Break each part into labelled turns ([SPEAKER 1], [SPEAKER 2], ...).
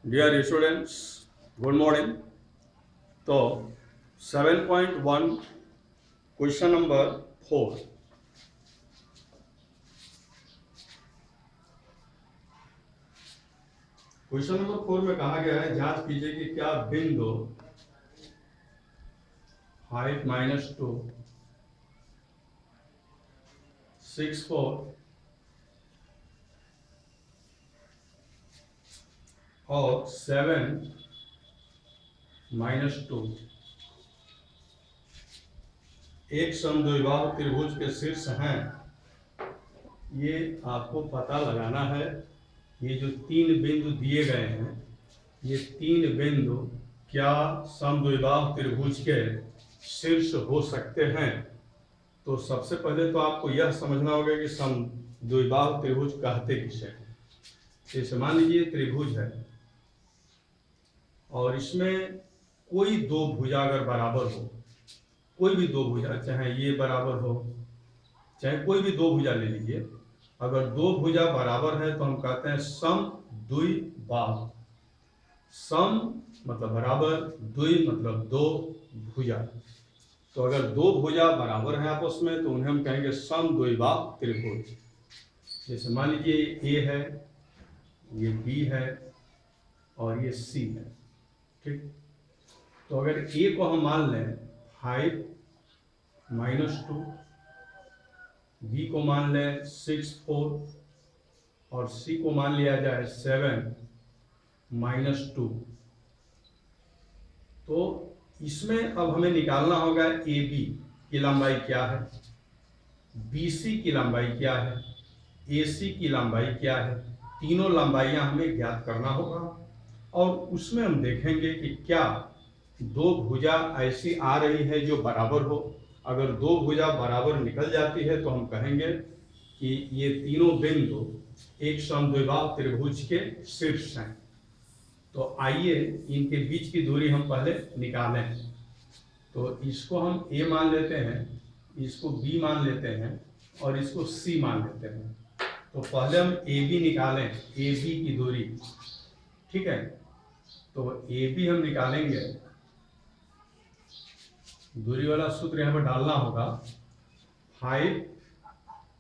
[SPEAKER 1] Dear students, good morning. तो 7.1 question number 4। Question number 4 में कहा गया है जांच कीजिए कि क्या बिंदु 5 - 2 6 4 और 7 - 2 एक समद्विबाहु त्रिभुज के शीर्ष हैं। ये आपको पता लगाना है। ये जो तीन बिंदु दिए गए हैं, ये तीन बिंदु क्या समद्विबाहु त्रिभुज के शीर्ष हो सकते हैं। तो सबसे पहले तो आपको यह समझना होगा कि समद्विबाहु त्रिभुज कहते किसे हैं। जैसे मान लीजिए त्रिभुज है और इसमें कोई दो भुजा अगर बराबर हो, कोई भी दो भुजा, चाहे ये बराबर हो चाहे कोई भी दो भुजा ले लीजिए, अगर दो भुजा बराबर है तो हम कहते हैं समद्विबाहु। सम मतलब बराबर, द्वि मतलब दो, भुजा। तो अगर दो भुजा बराबर है आपस में तो उन्हें हम कहेंगे समद्विबाहु त्रिभुज। जैसे मान लीजिए ए है, ये बी है और ये सी है। ठीक, तो अगर ए को हम मान लें 5 - 2, बी को मान लें 6 4 और सी को मान लिया जाए 7 - 2, तो इसमें अब हमें निकालना होगा ए बी की लंबाई क्या है, बी सी की लंबाई क्या है, ए सी की लंबाई क्या है। तीनों लंबाइयां हमें ज्ञात करना होगा और उसमें हम देखेंगे कि क्या दो भुजा ऐसी आ रही है जो बराबर हो। अगर दो भुजा बराबर निकल जाती है तो हम कहेंगे कि ये तीनों बिंदु एक समद्विबाहु त्रिभुज के शीर्ष हैं। तो आइए इनके बीच की दूरी हम पहले निकालें। तो इसको हम ए मान लेते हैं, इसको बी मान लेते हैं और इसको सी मान लेते हैं। तो पहले हम ए बी निकालें, ए बी की दूरी। ठीक है, तो ए बी हम निकालेंगे, दूरी वाला सूत्र यहाँ पर डालना होगा। 5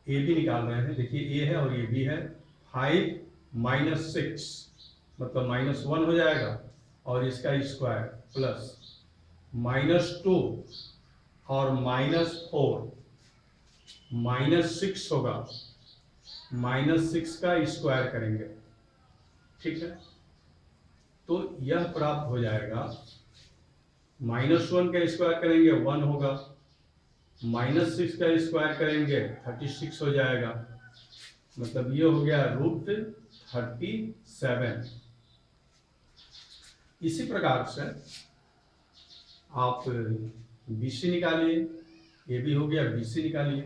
[SPEAKER 1] ए बी निकाल रहे हैं, देखिए ए है और ये बी है। 5 - 6 मतलब -1 हो जाएगा और इसका स्क्वायर प्लस -2 और -4 -6 होगा, -6 का स्क्वायर करेंगे। ठीक है, तो यह प्राप्त हो जाएगा। -1 का स्क्वायर करेंगे 1 होगा, -6 का स्क्वायर करेंगे 36 हो जाएगा। मतलब ये हो गया √37। इसी प्रकार से आप BC निकालिए, ये भी हो गया, BC निकालिए।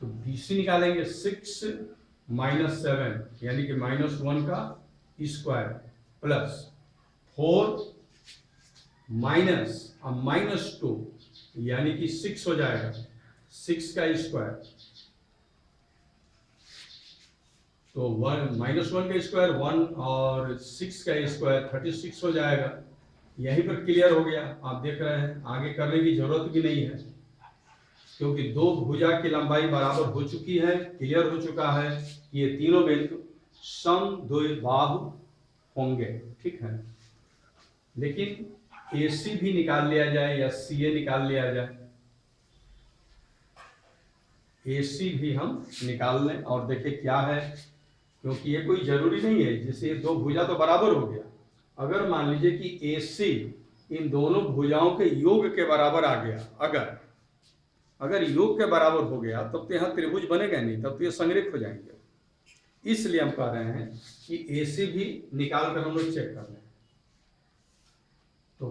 [SPEAKER 1] तो BC निकालेंगे 6 - 7 यानी कि -1 का स्क्वायर प्लस 4 -2 यानी कि 6 हो जाएगा, 6 का स्क्वायर। तो 1 -1 का स्क्वायर 1 और 6 का स्क्वायर 36 हो जाएगा। यहीं पर क्लियर हो गया, आप देख रहे हैं, आगे करने की जरूरत भी नहीं है क्योंकि दो भुजा की लंबाई बराबर हो चुकी है, क्लियर हो चुका है। ये तीनों बिंदु समद्विबाहु होंगे। ठीक है, लेकिन AC भी निकाल लिया जाए या CA निकाल लिया जाए, AC भी हम निकाल लें और देखें क्या है, क्योंकि ये कोई जरूरी नहीं है। जैसे दो भुजा तो बराबर हो गया, अगर मान लीजिए कि AC इन दोनों भुजाओं के योग के बराबर आ गया, अगर योग के बराबर हो गया तब तो यहाँ त्रिभुज बनेगा नहीं, तब तो ये संरेख हो जाएंगे। इसलिए हम कह रहे हैं कि AC भी निकाल कर हम लोग चेक कर लें। तो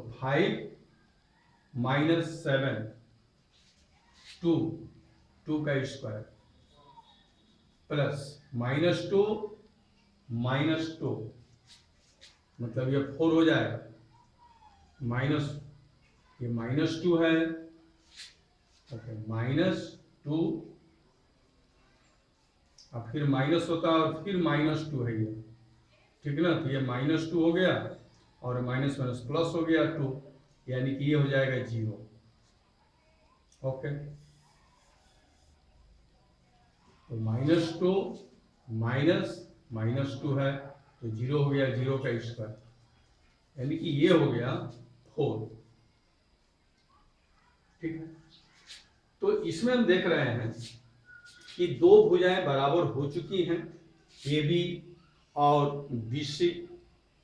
[SPEAKER 1] 5 - 7 2 का स्क्वायर प्लस -2 -2 मतलब ये 4 हो जाएगा, माइनस ये -2 है, ओके, -2 अब फिर माइनस होता है और फिर -2 है ये, ठीक ना। तो ये -2 हो गया और माइनस माइनस प्लस हो गया 2, यानी कि ये हो जाएगा 0। ओके, तो -2 -2 है तो 0 हो गया, 0 का स्क्वायर, यानी कि ये हो गया 4। ठीक है, तो इसमें हम देख रहे हैं कि दो भुजाएं बराबर हो चुकी हैं, ए बी और बी सी,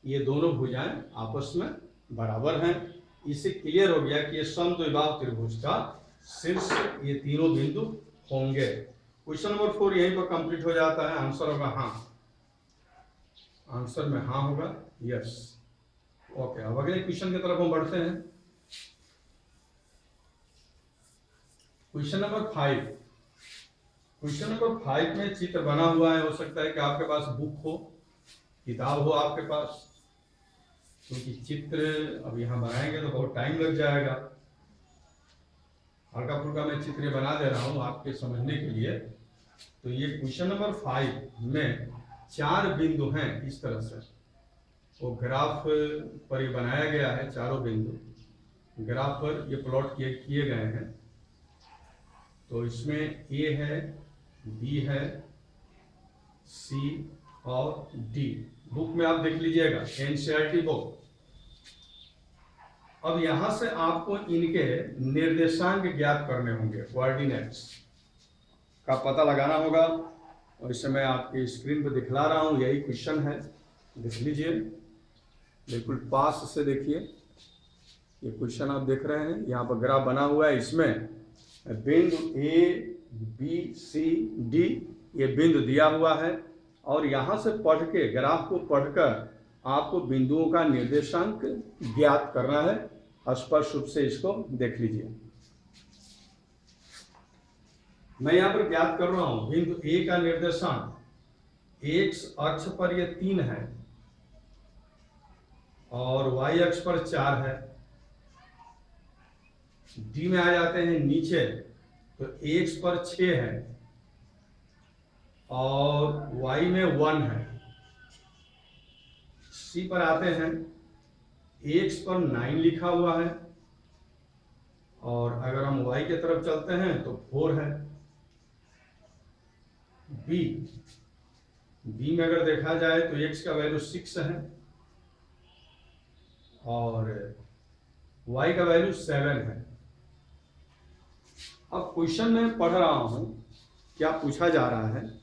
[SPEAKER 1] ये दोनों भुजाएं आपस में बराबर हैं। इससे क्लियर हो गया कि ये समद्विबाहु त्रिभुज का शीर्ष ये तीनों बिंदु होंगे। क्वेश्चन नंबर 4 यहीं पर कंप्लीट हो जाता है। आंसर होगा हाँ, आंसर में हाँ होगा, यस। ओके, अब अगले क्वेश्चन की तरफ हम बढ़ते हैं। Question number 5। क्वेश्चन नंबर 5 में चित्र बना हुआ है। हो सकता है कि आपके पास बुक हो, किताब हो आपके पास, क्योंकि चित्र अब यहाँ बनाएंगे तो बहुत टाइम लग जाएगा। हल्का फुल्का मैं चित्र बना दे रहा हूँ आपके समझने के लिए। तो ये क्वेश्चन नंबर 5 में 4 बिंदु हैं इस तरह से, वो ग्राफ पर ये बनाया गया है। चारों बिंदु ग्राफ पर ये प्लॉट किए गए हैं। तो इसमें ए है, बी है, सी और डी। बुक में आप देख लीजिएगा, एनसीईआरटी बुक। अब यहां से आपको इनके निर्देशांक ज्ञात करने होंगे, कोऑर्डिनेट्स का पता लगाना होगा। और इसे मैं आपकी स्क्रीन पर दिखला रहा हूं, यही क्वेश्चन है, देख लीजिए, बिल्कुल पास से देखिए। ये क्वेश्चन आप देख रहे हैं, यहाँ पर ग्राफ बना हुआ है। इसमें बिंदु ए बी सी डी ये बिंदु दिया हुआ है, और यहाँ से पढ़ के, ग्राफ को पढ़कर आपको बिंदुओं का निर्देशांक ज्ञात करना है। स्पष्ट रूप से इसको देख लीजिए। मैं यहाँ पर ज्ञात कर रहा हूं बिंदु ए का निर्देशांक एक्स अक्ष पर ये 3 है और वाई अक्ष पर 4 है। डी में आ जाते हैं नीचे, तो एक्स पर 6 है और वाई में 1 है। सी पर आते हैं, एक्स पर 9 लिखा हुआ है, और अगर हम वाई की तरफ चलते हैं तो 4 है। बी में अगर देखा जाए तो एक्स का वैल्यू 6 है और वाई का वैल्यू 7 है। अब क्वेश्चन में पढ़ रहा हूं, क्या पूछा जा रहा है।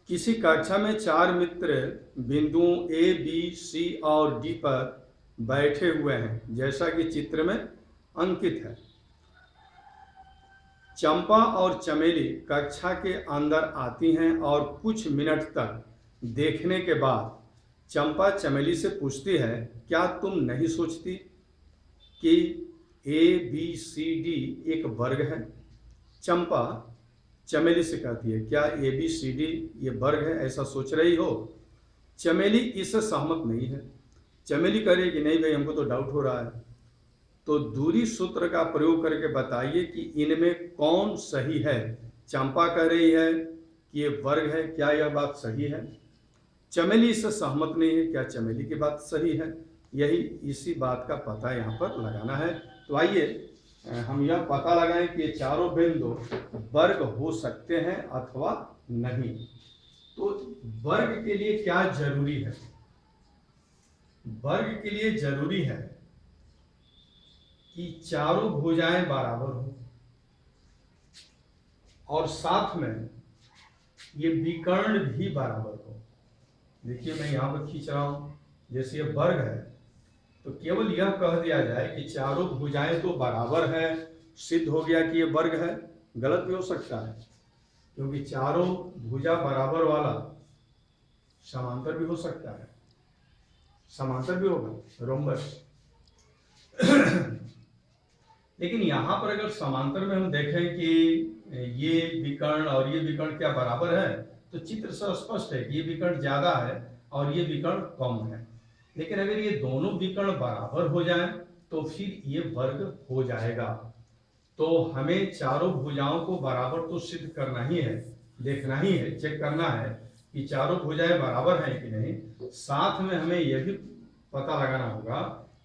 [SPEAKER 1] किसी कक्षा में 4 मित्र बिंदुओं ए बी सी और डी पर बैठे हुए हैं, जैसा कि चित्र में अंकित है। चंपा और चमेली कक्षा के अंदर आती हैं और कुछ मिनट तक देखने के बाद चंपा चमेली से पूछती है, क्या तुम नहीं सोचती कि ए बी सी डी एक वर्ग है? चंपा चमेली से कहती है, क्या ए बी सी डी ये वर्ग है, ऐसा सोच रही हो? चमेली इससे सहमत नहीं है। चमेली कह रही है कि नहीं भाई, हमको तो डाउट हो रहा है। तो दूरी सूत्र का प्रयोग करके बताइए कि इनमें कौन सही है। चंपा कह रही है कि ये वर्ग है, क्या यह बात सही है? चमेली इससे सहमत नहीं है, क्या चमेली की बात सही है? यही इसी बात का पता यहाँ पर लगाना है। तो आइए हम यह पता लगाएं कि ये चारों बिंदु वर्ग हो सकते हैं अथवा नहीं। तो वर्ग के लिए क्या जरूरी है? वर्ग के लिए जरूरी है कि चारों भुजाएं बराबर हो और साथ में ये विकर्ण भी बराबर हो। देखिए मैं यहां पर खींच रहा हूं, जैसे ये वर्ग है तो केवल यह कह दिया जाए कि चारों भुजाएं तो बराबर है, सिद्ध हो गया कि ये वर्ग है। गलत भी हो सकता है, क्योंकि चारों भुजा बराबर वाला समांतर भी हो सकता है, समांतर भी होगा, रोम्बस। लेकिन यहां पर अगर समांतर में हम देखें कि ये विकर्ण और ये विकर्ण क्या बराबर है, तो चित्र से स्पष्ट है कि ये विकर्ण ज्यादा है और ये विकर्ण कम है। लेकिन अगर ये दोनों विकर्ण बराबर हो जाएं तो फिर ये वर्ग हो जाएगा। तो हमें चारों भुजाओं को बराबर तो सिद्ध करना ही है, देखना ही है, चेक करना है कि चारों भुजाएं बराबर हैं कि नहीं। साथ में हमें यह भी पता लगाना होगा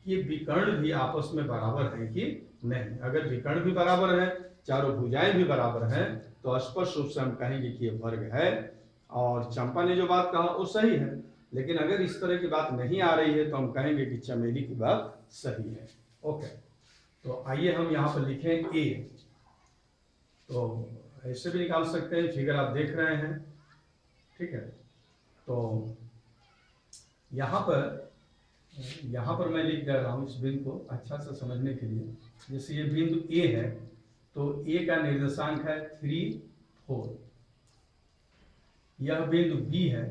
[SPEAKER 1] कि विकर्ण भी आपस में बराबर हैं कि नहीं। अगर विकर्ण भी बराबर है, चारों भुजाएं भी बराबर हैं, तो स्पष्ट रूप से हम कहेंगे कि यह वर्ग है। और चंपा ने जो बात कहा वो सही है। लेकिन अगर इस तरह की बात नहीं आ रही है तो हम कहेंगे कि चमेली की बात सही है। ओके, तो आइए हम यहाँ पर लिखें ए। तो ऐसे भी निकाल सकते हैं, फिगर आप देख रहे हैं, ठीक है। तो यहाँ पर मैं लिख दे रहा हूँ इस बिंदु को अच्छा से समझने के लिए। जैसे ये बिंदु ए है, तो ए का निर्देशांक है 3, 4। यह बिंदु बी है,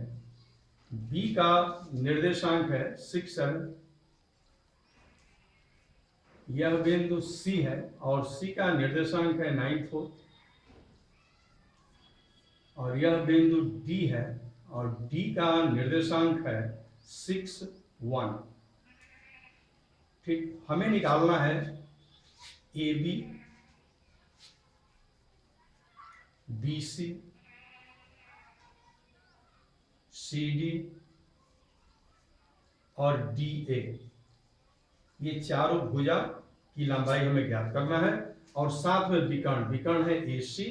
[SPEAKER 1] बी का निर्देशांक है 6, 7। यह बिंदु सी है और सी का निर्देशांक है 9, 4। और यह बिंदु डी है और डी का निर्देशांक है 6, 1। ठीक, हमें निकालना है A B, B C, C D और डी ए। ये चारों भुजा की लंबाई हमें ज्ञात करना है। और साथ में विकर्ण है ए सी,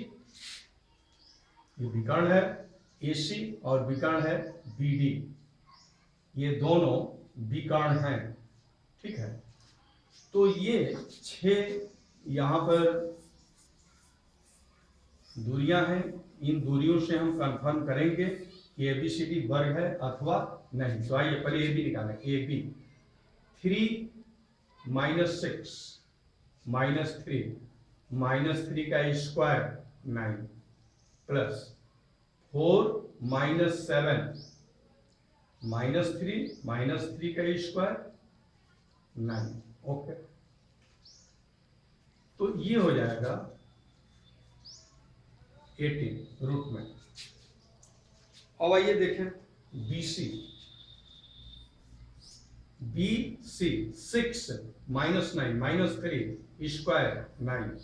[SPEAKER 1] ये विकर्ण है ए सी, और विकर्ण है बी डी। ये दोनों विकर्ण हैं, ठीक है। तो ये 6 यहाँ पर दूरियां हैं। इन दूरियों से हम कंफर्म करेंगे कि एबीसीडी वर्ग है अथवा नहीं। तो आइए पहले ए बी निकालें। ए बी 3 -6 -3 -3 का स्क्वायर 9 प्लस 4 -7 -3 का स्क्वायर 9। ओके, तो ये हो जाएगा 18 रूट में। अब आइए देखें बी सी 6 -9 -3 स्क्वायर 9,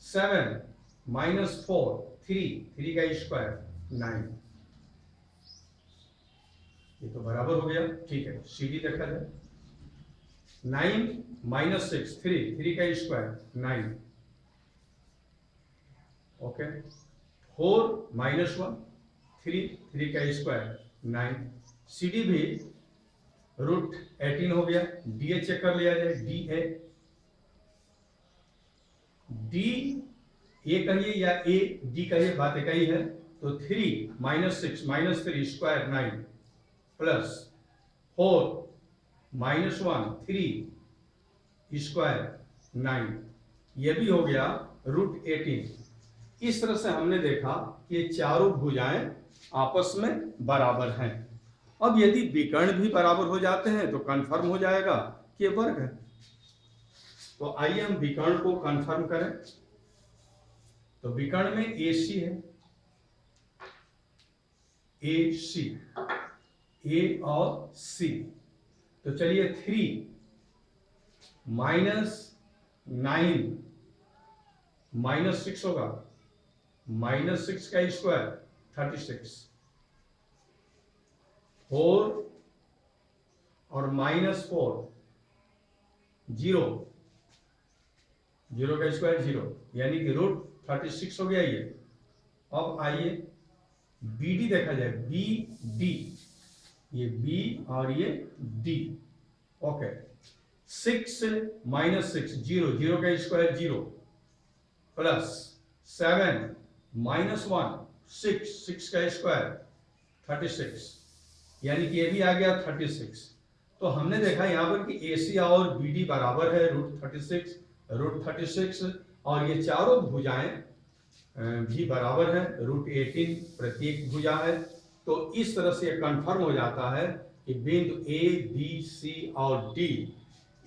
[SPEAKER 1] 7 -4 3 का स्क्वायर 9। ये तो बराबर हो गया, ठीक है। सी डी देखा जाए 9 -6 3 का स्क्वायर 9। ओके, 4 -1 3 का स्क्वायर 9। सी डी भी रूट 18 हो गया। डी ए चेक कर लिया जाए, डी ए कहिए या ए डी कहिए, बात एक ही है। तो 3 -6 -3 स्क्वायर 9 प्लस 4 -1 3 स्क्वायर 9। ये भी हो गया रूट 18। इस तरह से हमने देखा कि ये चारों भुजाएं आपस में बराबर हैं। अब यदि विकर्ण भी बराबर हो जाते हैं तो कंफर्म हो जाएगा कि ये वर्ग है। तो आइए हम विकर्ण को कंफर्म करें। तो विकर्ण में ए सी है, ए सी, ए और सी। तो चलिए 3 -9 -6 होगा, -6 का स्क्वायर 36। 4 और -4 0 का स्क्वायर 0, यानी कि रूट 36 हो गया ये। अब आइए बी डी देखा जाए, बी डी, ये बी और ये डी। ओके, 6 -6 0 का स्क्वायर 0 प्लस 7 -1 6 का स्क्वायर 36, यानी कि ये भी आ गया 36। तो हमने देखा यहाँ पर कि AC और BD बराबर है रूट 36 और ये चारों भुजाएं भी बराबर है, रूट 18 प्रत्येक भुजा है। तो इस तरह से कंफर्म हो जाता है कि बिंदु A, B, C और D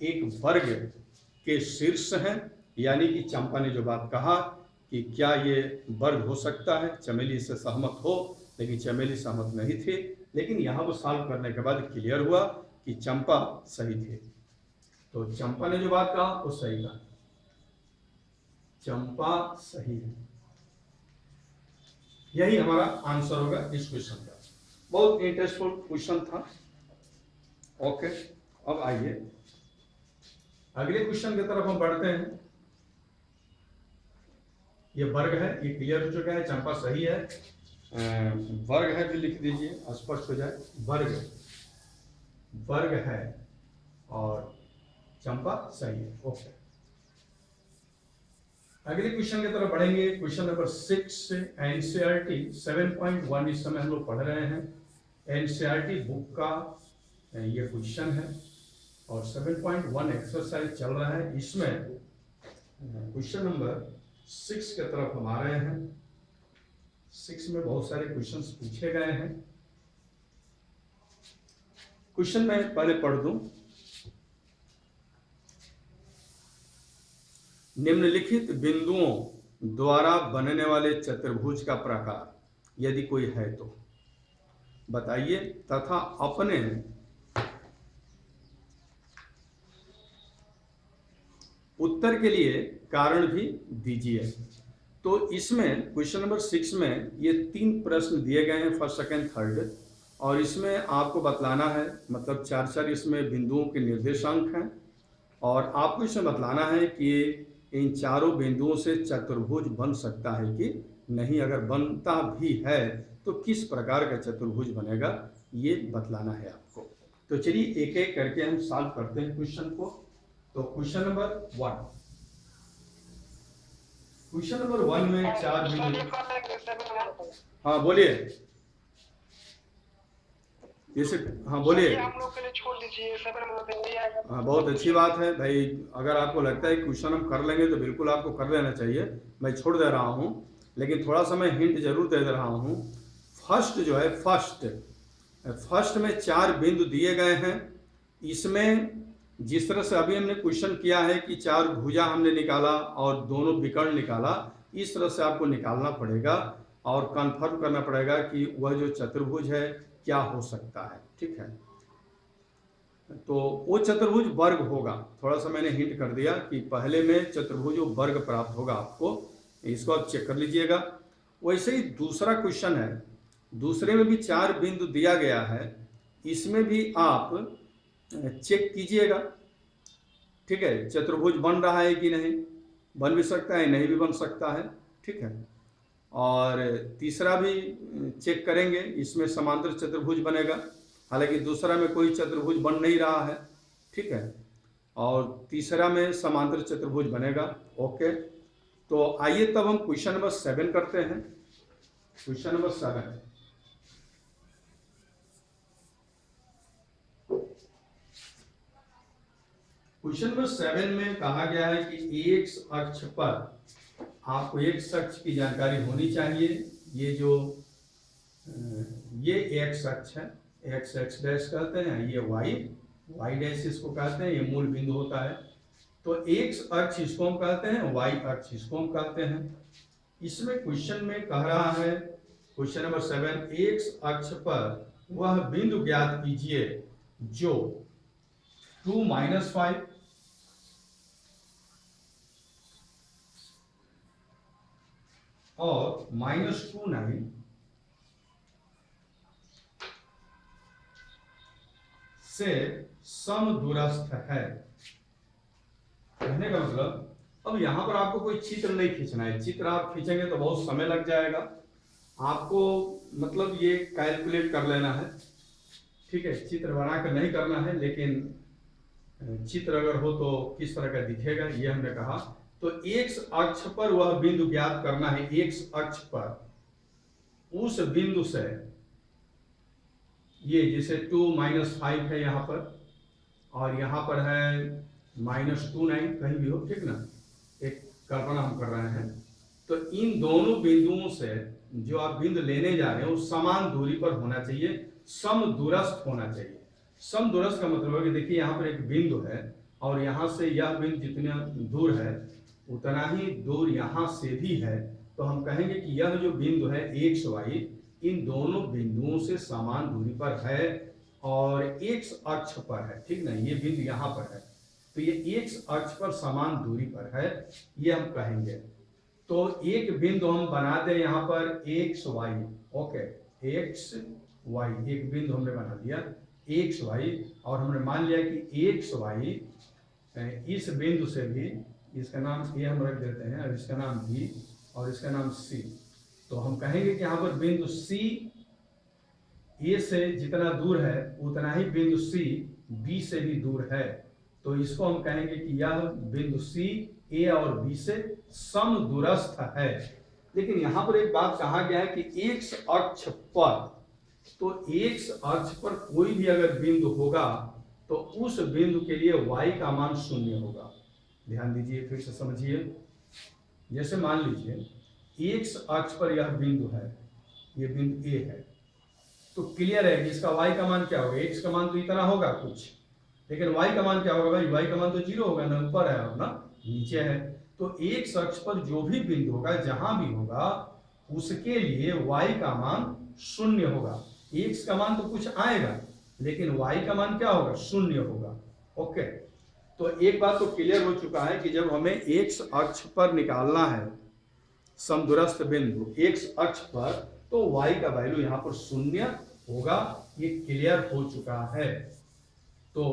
[SPEAKER 1] एक वर्ग के शीर्ष हैं। यानी कि चंपा ने जो बात कहा कि क्या ये वर्ग हो सकता है, चमेली इससे सहमत हो, लेकिन चमेली सहमत नहीं थी। लेकिन यहाँ पर सॉल्व करने के बाद क्लियर हुआ कि चंपा सही थे। तो चंपा ने जो बात कहा वो सही कहा, चंपा सही है। यही हमारा आंसर होगा इस क्वेश्चन का। बहुत इंटरेस्टफुल क्वेश्चन था। ओके, अब आइए अगले क्वेश्चन की तरफ हम बढ़ते हैं। ये वर्ग है, ये क्लियर हो चुका है, चंपा सही है। वर्ग है भी लिख दीजिए, स्पष्ट हो जाए। वर्ग, वर्ग है और चंपा सही है। ओके, अगले क्वेश्चन की तरफ बढ़ेंगे। क्वेश्चन नंबर 6, एनसीईआरटी 7.1 इस समय हम लोग पढ़ रहे हैं। एनसीईआरटी बुक का ये क्वेश्चन है और 7.1 एक्सरसाइज चल रहा है। इसमें क्वेश्चन नंबर 6 की तरफ हम आ रहे हैं। 6 में बहुत सारे क्वेश्चंस पूछे गए हैं। क्वेश्चन मैं पहले पढ़ दूं। निम्नलिखित बिंदुओं द्वारा बनने वाले चतुर्भुज का प्रकार यदि कोई है तो बताइए तथा अपने उत्तर के लिए कारण भी दीजिए। तो इसमें क्वेश्चन नंबर 6 में ये 3 प्रश्न दिए गए हैं, फर्स्ट सेकंड थर्ड, और इसमें आपको बतलाना है, मतलब 4-4 इसमें बिंदुओं के निर्देशांक हैं और आपको इसमें बतलाना है कि इन चारों बिंदुओं से चतुर्भुज बन सकता है कि नहीं, अगर बनता भी है तो किस प्रकार का चतुर्भुज बनेगा, ये बतलाना है आपको। तो चलिए एक एक करके हम सॉल्व करते हैं क्वेश्चन को। तो क्वेश्चन नंबर 1, क्वेश्चन नंबर 1 में 4 बिंदु। हाँ बोलिए, जैसे हाँ बोलिए।
[SPEAKER 2] हम लोग के लिए छोड़ दीजिए, 7 में
[SPEAKER 1] हाँ बहुत अच्छी बात है भाई। अगर आपको लगता है क्वेश्चन हम कर लेंगे तो बिल्कुल आपको कर लेना चाहिए। मैं छोड़ दे रहा हूँ लेकिन थोड़ा सा मैं हिंट जरूर दे रहा हूँ। फर्स्ट जो है, फर्स्ट में 4 बिंदु दिए गए हैं। इसमें जिस तरह से अभी हमने क्वेश्चन किया है कि 4 भुजा हमने निकाला और दोनों विकर्ण निकाला, इस तरह से आपको निकालना पड़ेगा और कंफर्म करना पड़ेगा कि वह जो चतुर्भुज है क्या हो सकता है। ठीक है, तो वो चतुर्भुज वर्ग होगा। थोड़ा सा मैंने हिंट कर दिया कि पहले में चतुर्भुज वर्ग प्राप्त होगा आपको, इसको आप चेक कर लीजिएगा। वैसे ही दूसरा क्वेश्चन है, दूसरे में भी 4 बिंदु दिया गया है, इसमें भी आप चेक कीजिएगा। ठीक है, चतुर्भुज बन रहा है कि नहीं, बन भी सकता है नहीं भी बन सकता है। ठीक है, और तीसरा भी चेक करेंगे, इसमें समांतर चतुर्भुज बनेगा, हालांकि दूसरा में कोई चतुर्भुज बन नहीं रहा है। ठीक है, और तीसरा में समांतर चतुर्भुज बनेगा। ओके, तो आइए तब हम क्वेश्चन नंबर 7 करते हैं। क्वेश्चन नंबर 7, क्वेश्चन नंबर 7 में कहा गया है कि एक्स अक्ष पर आपको एक्स अक्ष की जानकारी होनी चाहिए। ये जो ये एक्स अक्ष है, एक्स एक्स डैश कहते हैं, ये वाई डैश इसको कहते हैं, ये मूल बिंदु होता है। तो एक्स अक्ष इसको हम कहते हैं, वाई अक्ष इसको हम कहते हैं। इसमें क्वेश्चन में कह रहा है, क्वेश्चन नंबर 7, एक्स अक्ष पर वह बिंदु ज्ञात कीजिए जो 2 - 5 और -2 9 से समदूरस्थ है। कहने का मतलब, अब यहां पर आपको कोई चित्र नहीं खींचना है। चित्र आप खींचेंगे तो बहुत समय लग जाएगा आपको, मतलब ये कैलकुलेट कर लेना है। ठीक है, चित्र बनाकर नहीं करना है, लेकिन चित्र अगर हो तो किस तरह का दिखेगा ये हमने कहा। तो एक्स अक्ष पर वह बिंदु ज्ञात करना है। एक्स अक्ष पर उस बिंदु से, ये जैसे 2 - 5 है यहाँ पर और यहाँ पर है -2 9, कहीं भी हो, ठीक ना, एक कल्पना हम कर रहे हैं। तो इन दोनों बिंदुओं से जो आप बिंदु लेने जा रहे हैं वो समान दूरी पर होना चाहिए, समदूरस्थ होना चाहिए। समदूरस्थ का मतलब है कि देखिए यहाँ पर एक बिंदु है और यहाँ से यह बिंदु जितना दूर है उतना ही दूर यहाँ से भी है। तो हम कहेंगे कि यह जो बिंदु है एक्स वाई, इन दोनों बिंदुओं से समान दूरी पर है और एक्स अक्ष पर है। ठीक ना, ये बिंदु यहाँ पर है तो ये एक्स अक्ष पर समान दूरी पर है, ये हम कहेंगे। तो एक बिंदु हम बना दें यहाँ पर X Y, okay, X Y एक बिंदु हमने बना दिया एक्स वाई, और हमने मान लिया कि एक्स वाई इस बिंदु से भी, इसका नाम ए हम रख देते हैं और इसका नाम बी और इसका नाम सी। तो हम कहेंगे कि यहाँ पर बिंदु सी ए से जितना दूर है उतना ही बिंदु सी बी से भी दूर है। तो इसको हम कहेंगे कि यह बिंदु सी ए और बी से समदूरस्थ है। लेकिन यहाँ पर एक बात कहा गया है कि एक्स अक्ष पर, तो एक्स अक्ष पर कोई भी अगर बिंदु होगा तो उस बिंदु के लिए y का मान 0 होगा। ध्यान दीजिए, फिर से समझिए। जैसे मान लीजिए एक्स अक्ष पर यह बिंदु है, ये बिंदु ए है, तो क्लियर है कि इसका y का मान क्या होगा, x का मान तो इतना होगा कुछ, लेकिन y का मान क्या होगा भाई, y का मान तो 0 होगा, ना ऊपर है और ना नीचे है। तो एक्स अक्ष पर जो भी बिंदु होगा, जहां भी होगा, उसके लिए y का मान 0 होगा। x का मान तो कुछ आएगा लेकिन y का मान क्या होगा, 0 होगा। ओके, तो एक बात तो क्लियर हो चुका है कि जब हमें x अक्ष पर निकालना है समदूरस्थ बिंदु x अक्ष पर, तो y का वैल्यू यहाँ पर 0 होगा, ये क्लियर हो चुका है। तो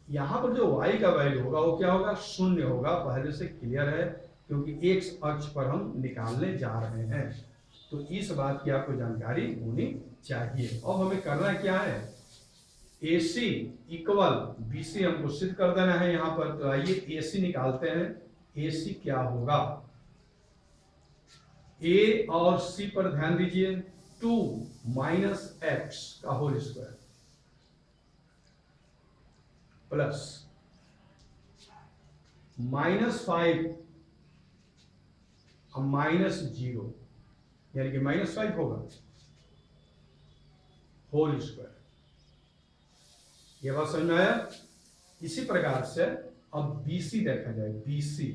[SPEAKER 1] यहाँ पर जो y का वैल्यू होगा वो क्या होगा, 0 होगा, पहले से क्लियर है, क्योंकि x अक्ष पर हम निकालने जा रहे हैं। तो इस बात की आपको जानकारी होनी चाहिए। अब हमें करना क्या है, AC इक्वल BC हमको सिद्ध कर देना है यहाँ पर। तो आइए AC निकालते हैं। AC क्या होगा, A और C पर ध्यान दीजिए, 2 माइनस एक्स का होल स्क्वायर प्लस -5 -0, यानी कि -5 होगा होल स्क्वायर। ये बात समझ में आया। इसी प्रकार से अब BC देखा जाए, BC,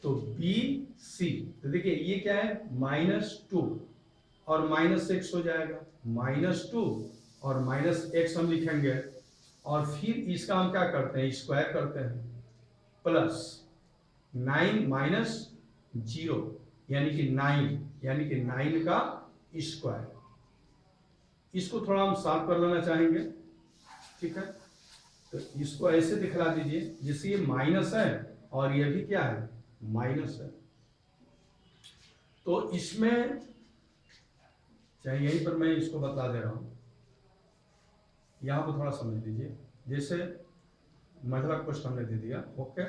[SPEAKER 1] तो BC, तो देखिए ये क्या है, -2 और -x हो जाएगा, -2 और -x हम लिखेंगे, और फिर इसका हम क्या करते हैं, स्क्वायर करते हैं, प्लस 9 - 0 यानी कि 9, यानी कि 9 का स्क्वायर। इसको थोड़ा हम साफ कर लेना चाहेंगे, ठीक है। तो इसको ऐसे दिखला दीजिए जैसे ये माइनस है और ये भी क्या है, माइनस है। तो इसमें चाहे यहीं पर मैं इसको बता दे रहा हूं, यहां पर थोड़ा समझ लीजिए। जैसे मतलब कुछ हमने दे दिया, ओके,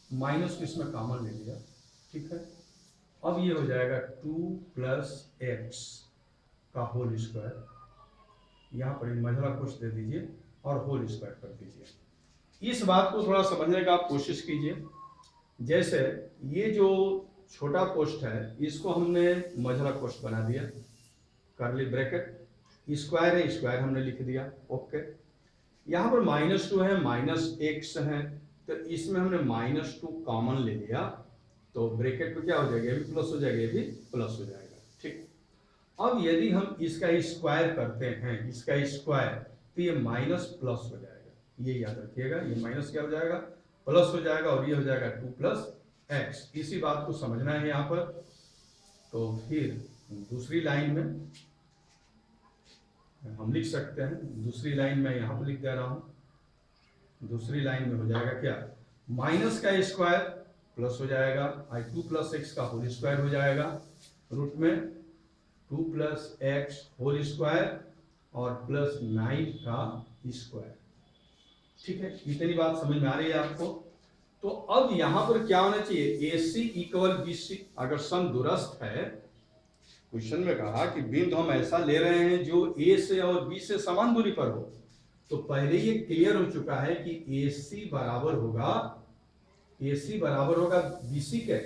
[SPEAKER 1] माइनस को इसमें कॉमन ले लिया, ठीक है। अब ये हो जाएगा 2 + x का होल स्क्वायर, यहाँ पर मझला कुछ दे दीजिए और होल स्क्वायर कर दीजिए। इस बात को थोड़ा समझने का आप कोशिश कीजिए। जैसे ये जो छोटा कोष्ठ है इसको हमने मझला कोष्ठ बना दिया, कर्ली ब्रैकेट, स्क्वायर है, स्क्वायर हमने लिख दिया, ओके। यहाँ पर -2 है, -x है, तो इसमें हमने -2 कॉमन ले लिया, तो ब्रैकेट में क्या हो जाएगा, ये भी प्लस हो जाएगा, ये भी प्लस हो जाएगा, ठीक। अब यदि हम इसका स्क्वायर करते हैं, इसका स्क्वायर, तो ये माइनस प्लस हो जाएगा, ये याद रखिएगा, ये माइनस क्या हो जाएगा, प्लस हो जाएगा, और ये हो जाएगा 2 + x। इसी बात को समझना है यहाँ पर। तो फिर दूसरी लाइन में हम लिख सकते हैं, दूसरी लाइन में यहाँ पर लिख दे रहा हूँ, दूसरी लाइन में हो जाएगा क्या, माइनस का स्क्वायर प्लस हो जाएगा, 2 + x का होल स्क्वायर हो जाएगा, रूट में 2 + x होल स्क्वायर और +9 का स्क्वायर, ठीक है। इतनी बात समझ में आ रही है आपको। तो अब यहां पर क्या होना चाहिए, AC = BC अगर समदूरस्थ है, क्वेश्चन में कहा कि बिंदु हम ऐसा ले रहे हैं जो A से और B से समान दूरी पर हो, तो पहले ये क्लियर हो चुका है कि AC बराबर होगा BC के,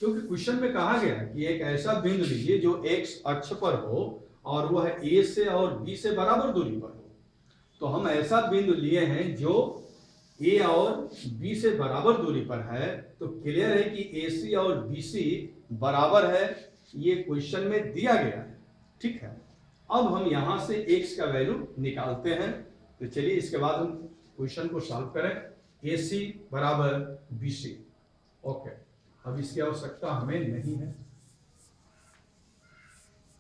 [SPEAKER 1] क्योंकि क्वेश्चन में कहा गया कि एक ऐसा बिंदु लीजिए जो x अक्ष पर हो और वह A से और B से बराबर दूरी पर हो। तो हम ऐसा बिंदु लिए हैं जो A और B से बराबर दूरी पर है, तो क्लियर है कि AC और BC बराबर है, ये क्वेश्चन में दिया गया है, ठीक है। अब हम यहां से x का वैल्यू निकालते हैं। तो चलिए इसके बाद हम क्वेश्चन को सॉल्व करें। AC बराबर BC। ओके, अब इसकी आवश्यकता हमें नहीं है,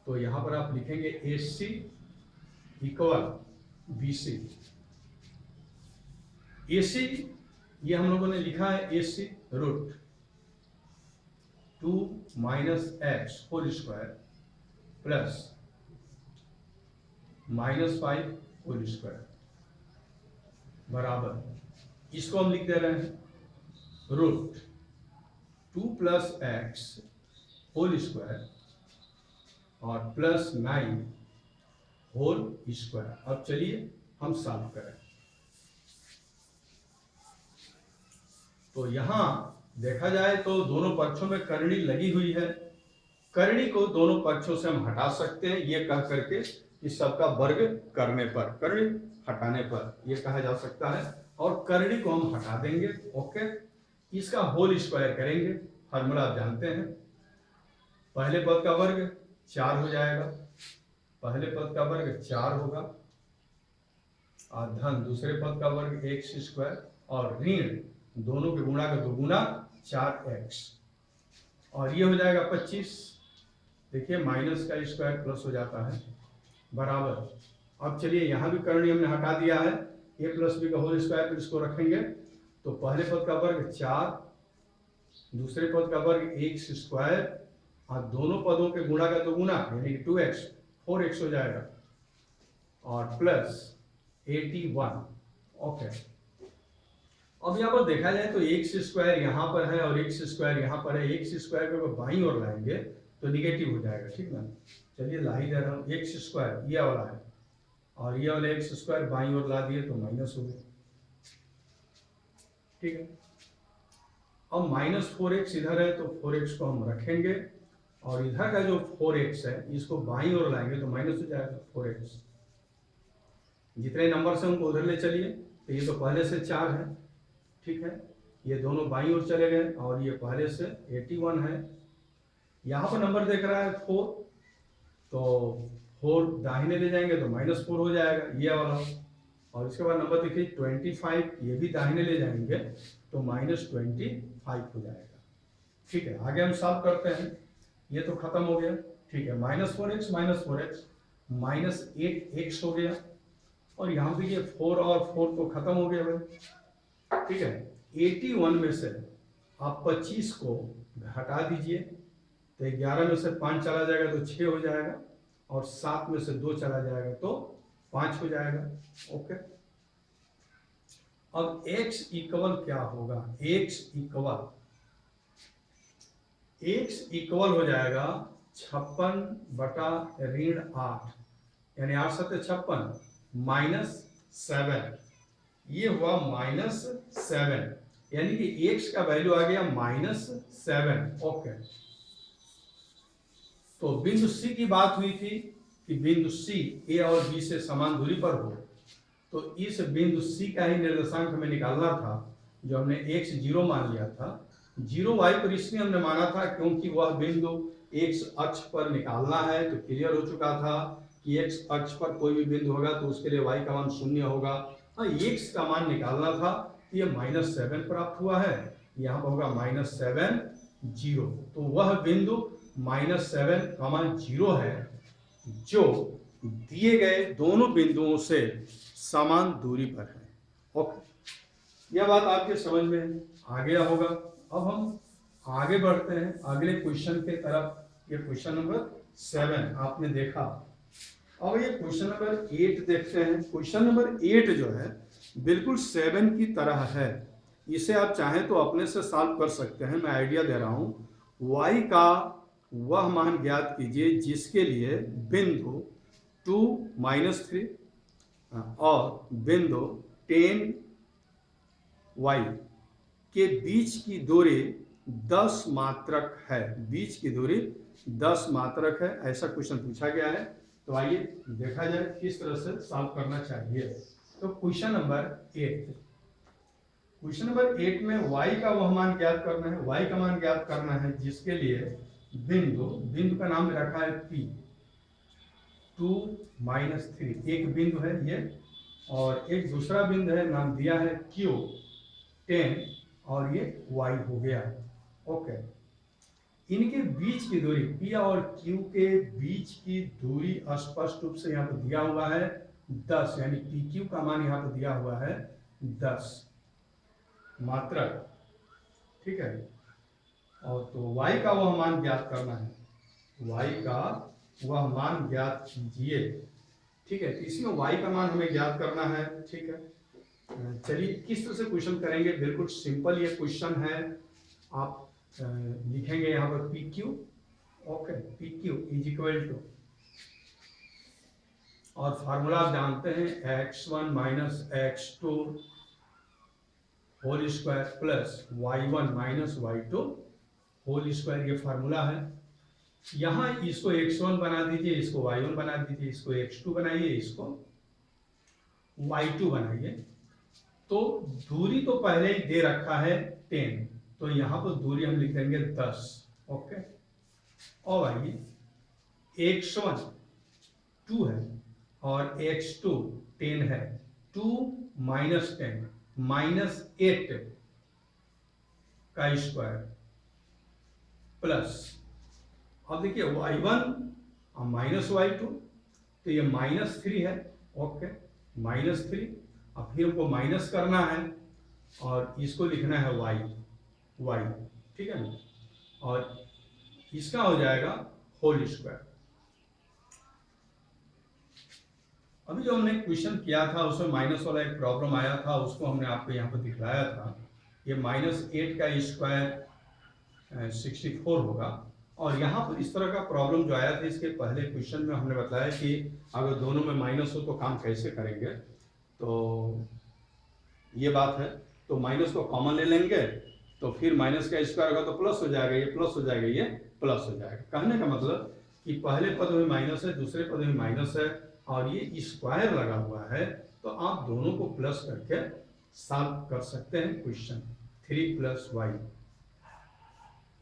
[SPEAKER 1] तो यहां पर आप लिखेंगे AC इक्वल BC। AC ये हम लोगों ने लिखा है AC root 2 minus X whole square plus -5 whole square बराबर, इसको हम लिख दे रहे हैं root 2 plus X whole square और प्लस 9 होल स्क्वायर। अब चलिए हम सॉल्व करें। तो यहां देखा जाए तो दोनों पक्षों में करणी लगी हुई है, करणी को दोनों पक्षों से हम हटा सकते हैं ये कह करके कि सबका वर्ग करने पर, करणी हटाने पर ये कहा जा सकता है, और करणी को हम हटा देंगे। ओके, इसका होल स्क्वायर करेंगे, फार्मूला आप जानते हैं, पहले पद का वर्ग 4 हो जाएगा, पहले पद का वर्ग 4 होगा और धन दूसरे पद का वर्ग एक्स स्क्वायर और ऋण दोनों के गुणा का दोगुना 4x, और ये हो जाएगा 25। देखिए माइनस का स्क्वायर प्लस हो जाता है बराबर। अब चलिए यहाँ भी करणी हमने हटा दिया है, a प्लस बी का होल स्क्वायर, फिर इसको रखेंगे तो पहले पद का वर्ग 4, दूसरे पद का वर्ग एक्स स्क्वायर और दोनों पदों के गुणा का दोगुना यानी कि 2x 4x हो जाएगा और प्लस 81। ओके, अब यहाँ पर देखा जाए तो एक्स स्क्वायर यहाँ पर है और एक्स स्क्वायर यहाँ पर है, एक्स स्क्वायर को बाईं ओर लाएंगे तो निगेटिव हो जाएगा, ठीक ना। चलिए ला ही दे रहा हूँ, एक्स स्क्वायर ये वाला है और ये वाला एक्स स्क्वायर बाईं ओर ला दिए तो माइनस हो गया, ठीक है। अब -4x इधर है तो 4x को हम रखेंगे और इधर का जो 4x है इसको बाईं ओर लाएंगे तो माइनस हो जाएगा 4x। जितने नंबर से हमको उधर ले चलिए, तो ये तो पहले से 4 है, ठीक है, ये दोनों बाईं ओर चले गए और ये पहले से 81 है। यहाँ पर नंबर देख रहा है 4, तो 4 दाहिने ले जाएंगे तो -4 हो जाएगा ये वाला, और इसके बाद नंबर देखिए 25, ये भी दाहिने ले जाएंगे तो -25 हो जाएगा, ठीक है। आगे हम सॉल्व करते हैं, ये तो खत्म हो गया, ठीक है, -4x -8x हो गया, और यहाँ पे ये 4 और 4 तो खत्म हो गया भाई, ठीक है। 81 में से आप 25 को हटा दीजिए तो 11 में से 5 चला जाएगा तो 6 हो जाएगा और 7 में से 2 चला जाएगा तो 5 हो जाएगा। ओके, अब x इक्वल क्या होगा, x इक्वल हो जाएगा 56 बटा -8 यानी 8 7 56 -7, ये हुआ -7 यानी कि x का वैल्यू आ गया -7। ओके, तो बिंदु C की बात हुई थी कि बिंदु C A और B से समान दूरी पर हो, तो इस बिंदु C का ही निर्देशांक हमें निकालना था, जो हमने x 0 मान लिया था। 0 y पर इसलिए हमने माना था क्योंकि वह बिंदु x अक्ष पर निकालना है, तो क्लियर हो चुका था कि x अक्ष पर कोई भी बिंदु होगा तो उसके लिए y का मान 0 होगा। हाँ, x का मान निकालना था, ये -7 प्राप्त हुआ है, यहाँ पर होगा -7 0, तो वह बिंदु -7, 0 है जो दिए गए दोनों बिंदुओं से समान दूरी पर है। ओके, यह बात आपके समझ में आ गया होगा। अब हम आगे बढ़ते हैं अगले क्वेश्चन के तरफ। ये क्वेश्चन नंबर 7 आपने देखा, अब ये क्वेश्चन नंबर 8 देखते हैं। क्वेश्चन नंबर 8 जो है बिल्कुल 7 की तरह है, इसे आप चाहें तो अपने से सॉल्व कर सकते हैं। मैं आइडिया दे रहा हूँ, y का वह मान ज्ञात कीजिए जिसके लिए बिंदु 2 -3 और बिंदु 10y के बीच की दूरी 10 मात्रक है, बीच की दूरी 10 मात्रक है, ऐसा क्वेश्चन पूछा गया है। तो आइए देखा जाए किस तरह से सॉल्व करना चाहिए। तो क्वेश्चन नंबर 8 में y का वह मान ज्ञात करना है, y का मान ज्ञात करना है जिसके लिए बिंदु का नाम रखा है P 2 -3, एक बिंदु है ये, और एक दूसरा बिंदु है नाम दिया है Q 10 और ये y हो गया। ओके, इनके बीच की दूरी P और Q के बीच की दूरी स्पष्ट रूप से यहाँ पर दिया हुआ है 10, यानी PQ का मान यहाँ पर दिया हुआ है 10 मात्रक, ठीक है। और तो y का वह मान ज्ञात करना है, y का वह मान ज्ञात कीजिए, ठीक है। तो इसमें y का मान हमें ज्ञात करना है, ठीक है। चलिए किस तरह से क्वेश्चन करेंगे, बिल्कुल सिंपल ये क्वेश्चन है। आप लिखेंगे यहाँ पर P Q, okay, P Q is equal to, और फार्मूला आप जानते हैं x1 minus x2 whole square plus y1 minus y2 whole square, ये फार्मूला है। यहाँ इसको x1 बना दीजिए, इसको y1 बना दीजिए, इसको x2 बनाइए, इसको y2 बनाइए। तो दूरी तो पहले ही दे रखा है 10, तो यहाँ पर दूरी हम लिख देंगे 10, ओके। और आइए x1 2 है और x2 10 है, 2 माइनस 10 माइनस 8 का स्क्वायर प्लस, अब देखिए y1 और माइनस y2, तो ये -3 है, ओके, -3। अब फिर हमको माइनस करना है और इसको लिखना है y, ठीक है ना, और इसका हो जाएगा होल स्क्वायर। अभी जो हमने क्वेश्चन किया था उसमें माइनस वाला एक प्रॉब्लम आया था, उसको हमने आपको यहाँ पर दिखलाया था। ये -8 का स्क्वायर 64 होगा। और यहाँ पर इस तरह का प्रॉब्लम जो आया था, इसके पहले क्वेश्चन में हमने बताया कि अगर दोनों में माइनस हो तो काम कैसे करेंगे। तो ये बात है, तो माइनस को कॉमन ले लेंगे, तो फिर माइनस का स्क्वायर होगा तो प्लस हो जाएगा, ये प्लस हो जाएगा, ये प्लस हो जाएगा। कहने का मतलब कि पहले पद में माइनस है, दूसरे पद में माइनस है, और ये स्क्वायर लगा हुआ है, तो आप दोनों को प्लस करके सॉल्व कर सकते हैं क्वेश्चन। 3 + y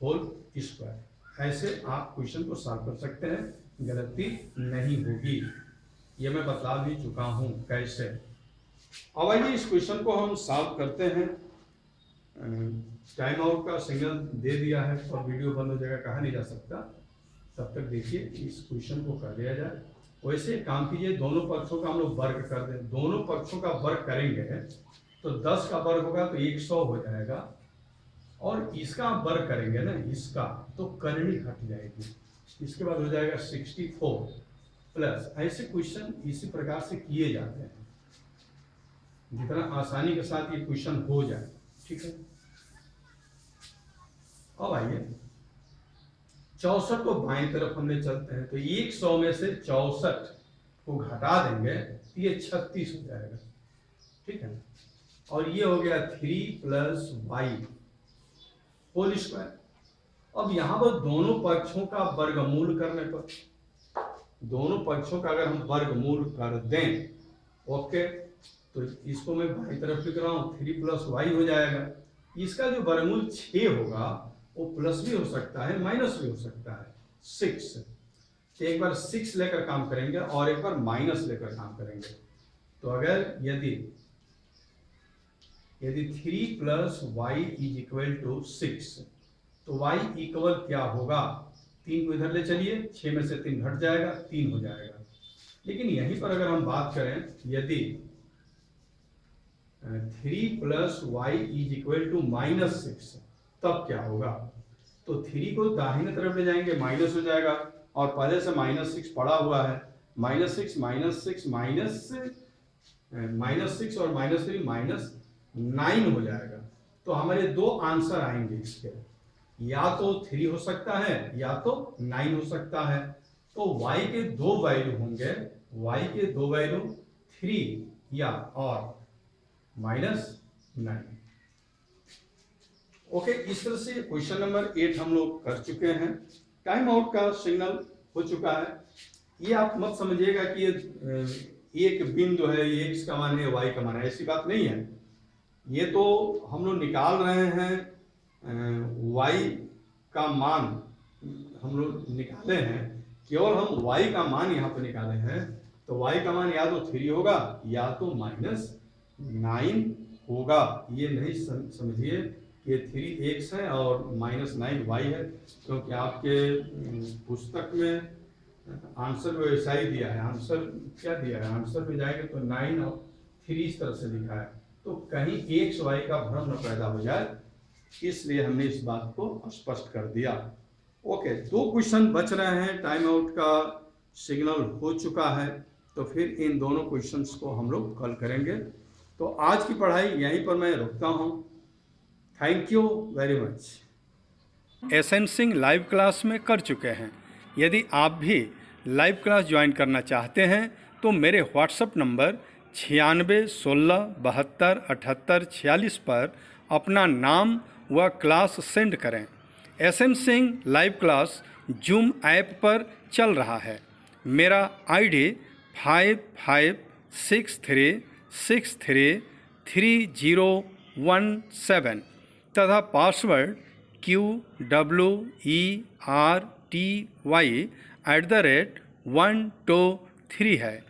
[SPEAKER 1] होल स्क्वायर, ऐसे आप क्वेश्चन को सॉल्व कर सकते हैं, गलती नहीं होगी। ये मैं बता भी चुका हूं कैसे। अब आइए इस क्वेश्चन को हम सॉल्व करते हैं। टाइम आउट का सिग्नल दे दिया है और वीडियो बंद हो जाएगा, कहा नहीं जा सकता, तब तक देखिए इस क्वेश्चन को कर दिया जाए। वैसे काम कीजिए, दोनों पक्षों का हम लोग वर्ग कर दें। दोनों पक्षों का वर्ग करेंगे तो 10 का वर्ग होगा तो 100 हो जाएगा, और इसका वर्ग करेंगे ना, इसका, तो करनी हट जाएगी, इसके बाद हो जाएगा 64 प्लस। ऐसे क्वेश्चन इसी प्रकार से किए जाते हैं, जितना आसानी के साथ ये क्वेश्चन हो जाए, ठीक है। अब आइए 64 को बाएं तरफ हमने चलते हैं, तो 100 में से 64 को घटा देंगे तो ये 36 हो जाएगा, ठीक है। और ये हो गया 3 + y होल स्क्वायर। अब यहाँ पर दोनों पक्षों का वर्गमूल करने पर, दोनों पक्षों का अगर हम वर्गमूल कर दें, ओके, तो इसको मैं बाईं तरफ लिख रहा हूँ, 3 + y हो जाएगा। इसका जो वर्गमूल 6 होगा वो प्लस भी हो सकता है, माइनस भी हो सकता है, 6। तो एक बार 6 लेकर काम करेंगे और एक बार माइनस लेकर काम करेंगे। तो अगर यदि 3 + y = 6, तो y इक्वल क्या होगा, 3 को इधर ले चलिए, 6 में से 3 घट जाएगा, 3 हो जाएगा। लेकिन यहीं पर अगर हम बात करें, यदि 3 + y = -6, तब क्या होगा, तो 3 को दाहिने तरफ ले जाएंगे, माइनस हो जाएगा, और पहले से -6 पड़ा हुआ है, -6 -6 -6 और -3 -9 हो जाएगा। तो हमारे दो आंसर आएंगे इसके, या तो 3 हो सकता है या तो 9 हो सकता है। तो y के दो वैल्यू होंगे, y के दो वैल्यू 3 या और -9। ओके, इस तरह से क्वेश्चन नंबर 8 हम लोग कर चुके हैं। टाइम आउट का सिग्नल हो चुका है। ये आप मत समझिएगा कि ये एक बिंदु है, ये x का मान है, y का मान है, ऐसी बात नहीं है। ये तो हम लोग निकाल रहे हैं, y का मान हम लोग निकाले हैं, केवल हम y का मान यहाँ पर निकाले हैं। तो y का मान या तो 3 होगा या तो -9 होगा, ये नहीं समझिए कि 3x है और -9y है, क्योंकि आपके पुस्तक में आंसर वैसा ही दिया है। आंसर क्या दिया है, आंसर में जाएंगे तो 9 और 3 इस तरह से लिखा है, तो कहीं x y का भ्रम न पैदा हो जाए, इसलिए हमने इस बात को स्पष्ट कर दिया। ओके, 2 क्वेश्चन बच रहे हैं, टाइम आउट का सिग्नल हो चुका है, तो फिर इन दोनों क्वेश्चंस को हम लोग कल करेंगे। तो आज की पढ़ाई यहीं पर मैं रुकता हूँ। Thank you very much.
[SPEAKER 3] SN Singh live class में कर चुके हैं। यदि आप भी लाइव क्लास ज्वाइन करना चाहते हैं तो मेरे व्हाट्सएप नंबर 96 16 72 78 46 पर अपना नाम व क्लास सेंड करें। SN Singh live class Zoom app पर चल रहा है। मेरा आईडी 5563633017 तथा पासवर्ड QWERTY @123 है।